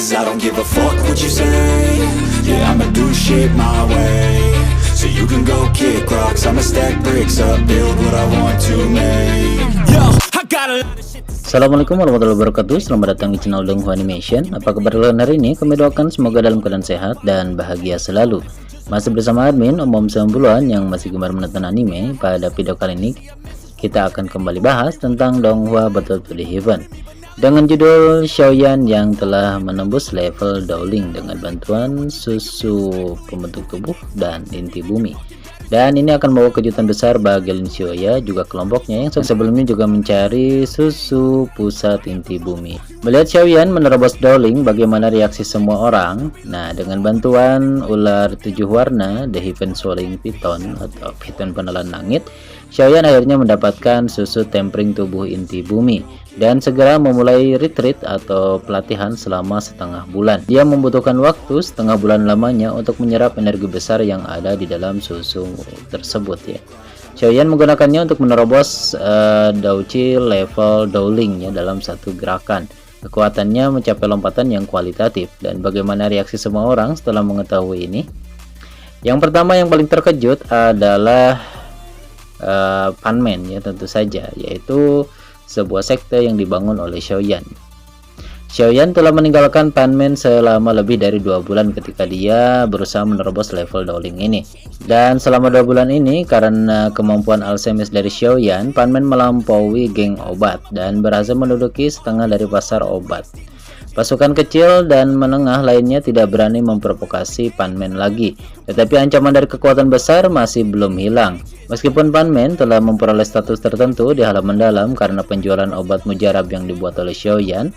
'cause I don't give a fuck what you say. Yeah, I'ma do shit my way. So you can go kick rocks, I'ma stack bricks up, build what I want to make. Yo, I got a lot of shit. Assalamualaikum warahmatullahi wabarakatuh. Selamat datang di channel Donghua Animation. Apa kabar kalian hari ini? Kami doakan semoga dalam keadaan sehat dan bahagia selalu. Masih bersama admin Om 90-an yang masih gemar menonton anime. Pada video kali ini kita akan kembali bahas tentang Donghua Battle to the Heaven dengan judul Xiaoyan yang telah menembus level Dowling dengan bantuan susu pembentuk tubuh dan inti bumi. Dan ini akan membawa kejutan besar bagi Lin Xiaoya juga kelompoknya yang sebelumnya juga mencari susu pusat inti bumi. Melihat Xiaoyan menerobos Dowling, bagaimana reaksi semua orang? Nah, dengan bantuan ular 7 warna, The Heaven Swallowing Python atau Python penelan langit, Xiaoyan akhirnya mendapatkan susu tempering tubuh inti bumi dan segera memulai retreat atau pelatihan selama setengah bulan. Dia membutuhkan waktu setengah bulan lamanya untuk menyerap energi besar yang ada di dalam susu tersebut ya. Xiaoyan menggunakannya untuk menerobos Douchi level Dowling ya dalam satu gerakan. Kekuatannya mencapai lompatan yang kualitatif. Dan bagaimana reaksi semua orang setelah mengetahui ini? Yang pertama yang paling terkejut adalah Panman ya, tentu saja, yaitu sebuah sekte yang dibangun oleh Xiaoyan. Xiaoyan telah meninggalkan Panman selama lebih dari 2 bulan ketika dia berusaha menerobos level Dowling ini. Dan selama 2 bulan ini, karena kemampuan alchemis dari Xiaoyan, Panman melampaui geng obat dan berhasil menduduki setengah dari pasar obat. Pasukan kecil dan menengah lainnya tidak berani memprovokasi Panman lagi, tetapi ancaman dari kekuatan besar masih belum hilang. Meskipun Panman telah memperoleh status tertentu di halaman dalam karena penjualan obat mujarab yang dibuat oleh Xiaoyan,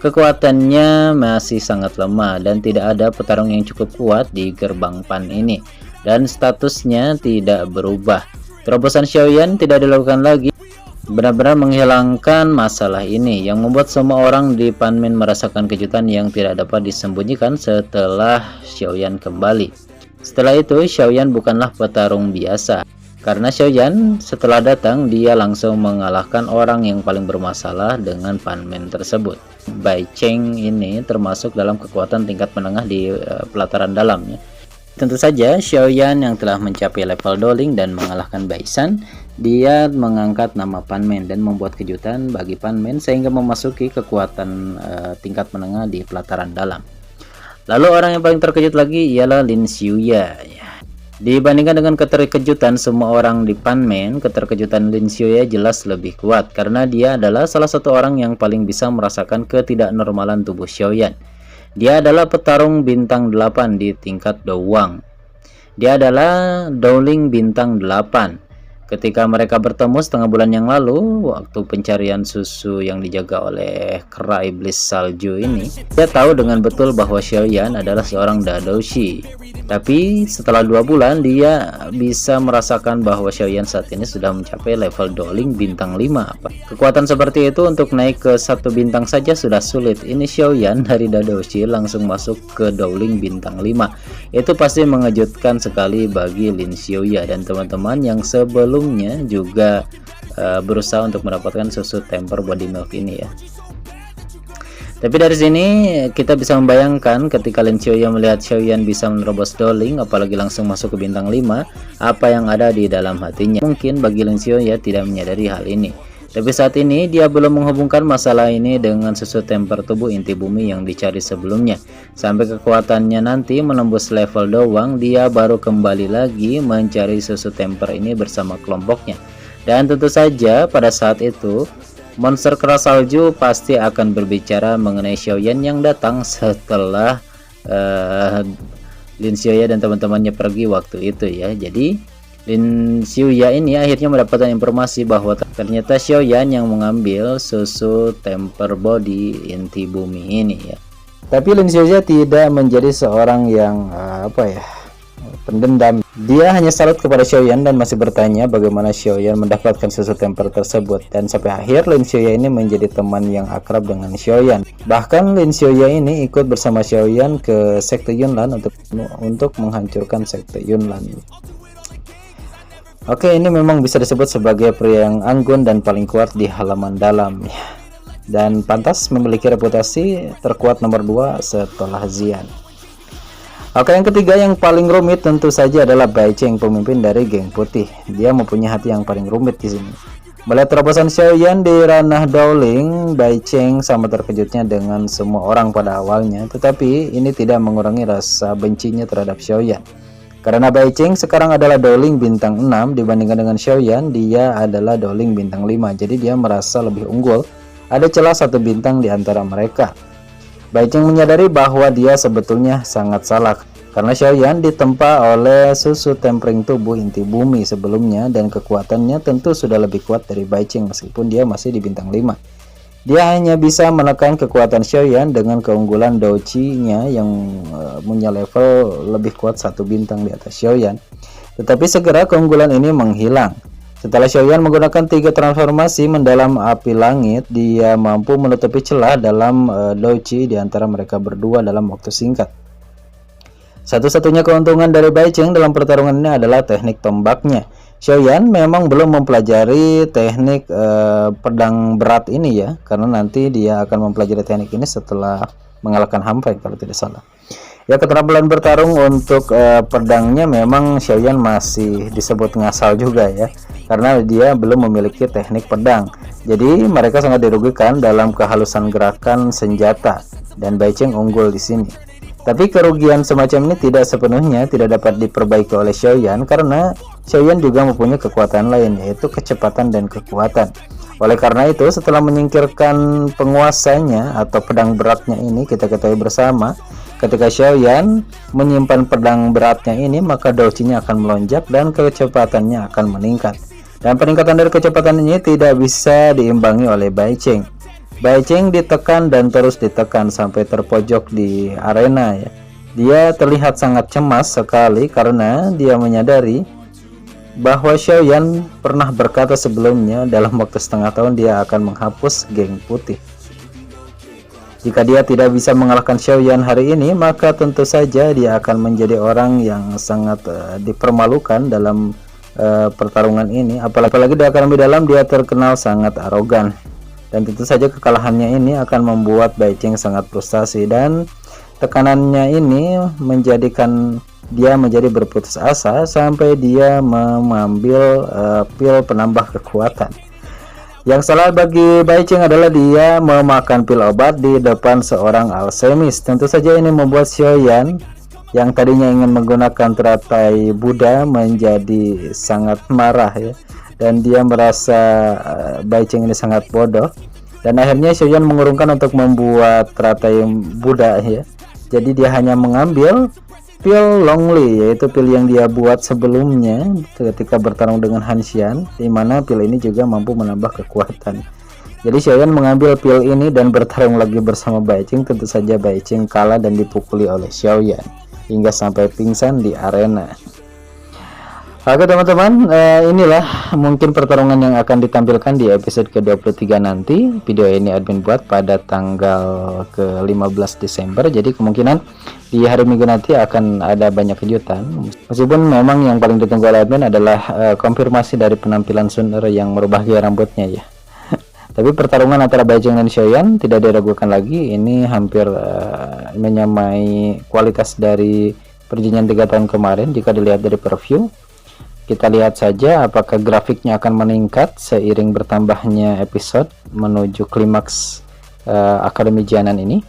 kekuatannya masih sangat lemah dan tidak ada petarung yang cukup kuat di gerbang Pan ini, dan statusnya tidak berubah. Terobosan Xiaoyan tidak dilakukan lagi, benar-benar menghilangkan masalah ini yang membuat semua orang di Panman merasakan kejutan yang tidak dapat disembunyikan setelah Xiaoyan kembali. Setelah itu, Xiaoyan bukanlah petarung biasa. Karena Xiaoyan setelah datang, dia langsung mengalahkan orang yang paling bermasalah dengan Panman tersebut. Bai Cheng ini termasuk dalam kekuatan tingkat menengah di pelataran dalamnya. Tentu saja Xiaoyan yang telah mencapai level Dowling dan mengalahkan Bai Shan, dia mengangkat nama Panman dan membuat kejutan bagi Panman sehingga memasuki kekuatan tingkat menengah di pelataran dalam. Lalu orang yang paling terkejut lagi ialah Lin Xiaoya. Dibandingkan dengan keterkejutan semua orang di Panman, keterkejutan Lin Xiaoya jelas lebih kuat karena dia adalah salah satu orang yang paling bisa merasakan ketidaknormalan tubuh Xiaoyan. Dia adalah petarung bintang 8 di tingkat Dowang. Dia adalah Dowling bintang 8. Ketika mereka bertemu setengah bulan yang lalu, waktu pencarian susu yang dijaga oleh kera iblis salju ini, dia tahu dengan betul bahwa Xiaoyan adalah seorang Dadoushi. Tapi setelah 2 bulan, dia bisa merasakan bahwa Xiaoyan saat ini sudah mencapai level Dowling bintang 5. Kekuatan seperti itu untuk naik ke 1 bintang saja sudah sulit. Ini Xiaoyan dari Dadoushi langsung masuk ke Dowling bintang 5. Itu pasti mengejutkan sekali bagi Lin Xiaoya dan teman-teman yang sebelumnya juga berusaha untuk mendapatkan susu temper body milk ini ya. Tapi dari sini kita bisa membayangkan ketika Lin Xiaoya melihat Xiaoyan bisa menerobos Dowling, apalagi langsung masuk ke bintang 5, apa yang ada di dalam hatinya. Mungkin bagi Lin Xiaoya tidak menyadari hal ini. Tapi saat ini dia belum menghubungkan masalah ini dengan susu temper tubuh inti bumi yang dicari sebelumnya. Sampai kekuatannya nanti menembus level Dowang, dia baru kembali lagi mencari susu temper ini bersama kelompoknya. Dan tentu saja pada saat itu monster keras salju pasti akan berbicara mengenai Xiaoyan yang datang setelah Lin Xiaoya dan teman-temannya pergi waktu itu ya. Jadi Lin Xiaoya ini akhirnya mendapatkan informasi bahwa ternyata Xiaoyan yang mengambil susu temper body inti bumi ini ya. Tapi Lin Xiaoya tidak menjadi seorang yang pendendam. Dia hanya salut kepada Xiaoyan dan masih bertanya bagaimana Xiaoyan mendapatkan susu temper tersebut. Dan sampai akhir Lin Xiaoya ini menjadi teman yang akrab dengan Xiaoyan. Bahkan Lin Xiaoya ini ikut bersama Xiaoyan ke sekte Yunlan untuk menghancurkan sekte Yunlan. Oke, ini memang bisa disebut sebagai pria yang anggun dan paling kuat di halaman dalam. dan pantas memiliki reputasi terkuat nomor 2 setelah Xian. Oke, yang ketiga yang paling rumit tentu saja adalah Bai Cheng, pemimpin dari geng putih. Dia mempunyai hati yang paling rumit di sini. Melihat terobosan Xiaoyan di ranah Dowling, Bai Cheng sama terkejutnya dengan semua orang pada awalnya, tetapi ini tidak mengurangi rasa bencinya terhadap Xiaoyan. Karena Bai Cheng sekarang adalah Dowling bintang 6 dibandingkan dengan Xiaoyan, dia adalah Dowling bintang 5. Jadi dia merasa lebih unggul, ada celah 1 bintang di antara mereka. Bai Cheng menyadari bahwa dia sebetulnya sangat salah karena Xiaoyan ditempa oleh susu tempering tubuh inti bumi sebelumnya dan kekuatannya tentu sudah lebih kuat dari Bai Cheng meskipun dia masih di bintang 5. Dia hanya bisa menekan kekuatan Xiaoyan dengan keunggulan Douqi-nya yang punya level lebih kuat 1 bintang di atas Xiaoyan. Tetapi segera keunggulan ini menghilang. Setelah Xiaoyan menggunakan 3 transformasi mendalam api langit, dia mampu menutupi celah dalam Douqi di antara mereka berdua dalam waktu singkat. Satu-satunya keuntungan dari Bai Cheng dalam pertarungan ini adalah teknik tombaknya. Xiaoyan memang belum mempelajari teknik pedang berat ini ya, karena nanti dia akan mempelajari teknik ini setelah mengalahkan Han Feng kalau tidak salah. Ya, keterampilan bertarung untuk pedangnya memang Xiaoyan masih disebut ngasal juga ya, karena dia belum memiliki teknik pedang. Jadi mereka sangat dirugikan dalam kehalusan gerakan senjata dan Bai Cheng unggul di sini. Tapi kerugian semacam ini tidak sepenuhnya tidak dapat diperbaiki oleh Xiaoyan karena Xiaoyan juga mempunyai kekuatan lain, yaitu kecepatan dan kekuatan. Oleh karena itu, setelah menyingkirkan penguasanya atau pedang beratnya ini, kita ketahui bersama ketika Xiaoyan menyimpan pedang beratnya ini, maka Douqi-nya akan melonjak dan kecepatannya akan meningkat. Dan peningkatan dari kecepatan ini tidak bisa diimbangi oleh Bai Cheng. Bai Cheng ditekan dan terus ditekan sampai terpojok di arena ya. Dia terlihat sangat cemas sekali karena dia menyadari bahwa Xiaoyan pernah berkata sebelumnya dalam waktu setengah tahun dia akan menghapus geng putih. Jika dia tidak bisa mengalahkan Xiaoyan hari ini, maka tentu saja dia akan menjadi orang yang sangat dipermalukan dalam pertarungan ini. Apalagi di Akademi Dalam dia terkenal sangat arogan. Dan tentu saja kekalahannya ini akan membuat Bai Cheng sangat frustasi dan tekanannya ini menjadikan dia menjadi berputus asa sampai dia mengambil pil penambah kekuatan. Yang salah bagi Bai Cheng adalah dia memakan pil obat di depan seorang alsemis. Tentu saja ini membuat Xiaoyan yang tadinya ingin menggunakan teratai Buddha menjadi sangat marah ya. Dan dia merasa Bai Cheng ini sangat bodoh, dan akhirnya Xiaoyan mengurungkan untuk membuat teratai Buddha ya. Jadi dia hanya mengambil pil Longli, yaitu pil yang dia buat sebelumnya ketika bertarung dengan Han Xian, di mana pil ini juga mampu menambah kekuatan. Jadi Xiaoyan mengambil pil ini dan bertarung lagi bersama Bai Cheng. Tentu saja Bai Cheng kalah dan dipukuli oleh Xiaoyan hingga sampai pingsan di arena. Oke teman-teman, inilah mungkin pertarungan yang akan ditampilkan di episode ke-23 nanti. Video ini admin buat pada tanggal ke-15 Desember. Jadi kemungkinan di hari Minggu nanti akan ada banyak kejutan. Meskipun memang yang paling ditunggu oleh admin adalah konfirmasi dari penampilan Sun Er yang merubah gaya rambutnya ya. Tapi pertarungan antara Bai Cheng dan Xiaoyan tidak diragukan lagi. Ini hampir menyamai kualitas dari perjanjian 3 tahun kemarin jika dilihat dari preview. Kita lihat saja apakah grafiknya akan meningkat seiring bertambahnya episode menuju klimaks Akademi Jianan ini.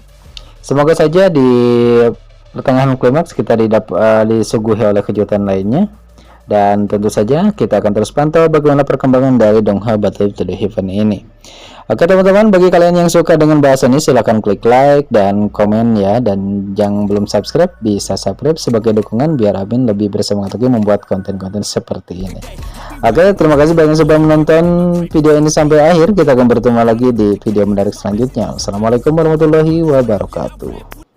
Semoga saja di pertengahan klimaks kita disuguhi oleh kejutan lainnya. Dan tentu saja kita akan terus pantau bagaimana perkembangan dari Dongha Battle to the Heaven ini. Oke teman-teman, bagi kalian yang suka dengan bahasan ini silahkan klik like dan komen ya. Dan yang belum subscribe bisa subscribe sebagai dukungan biar admin lebih bersemangat lagi membuat konten-konten seperti ini. Oke, terima kasih banyak sudah menonton video ini sampai akhir. Kita akan bertemu lagi di video menarik selanjutnya. Wassalamualaikum warahmatullahi wabarakatuh.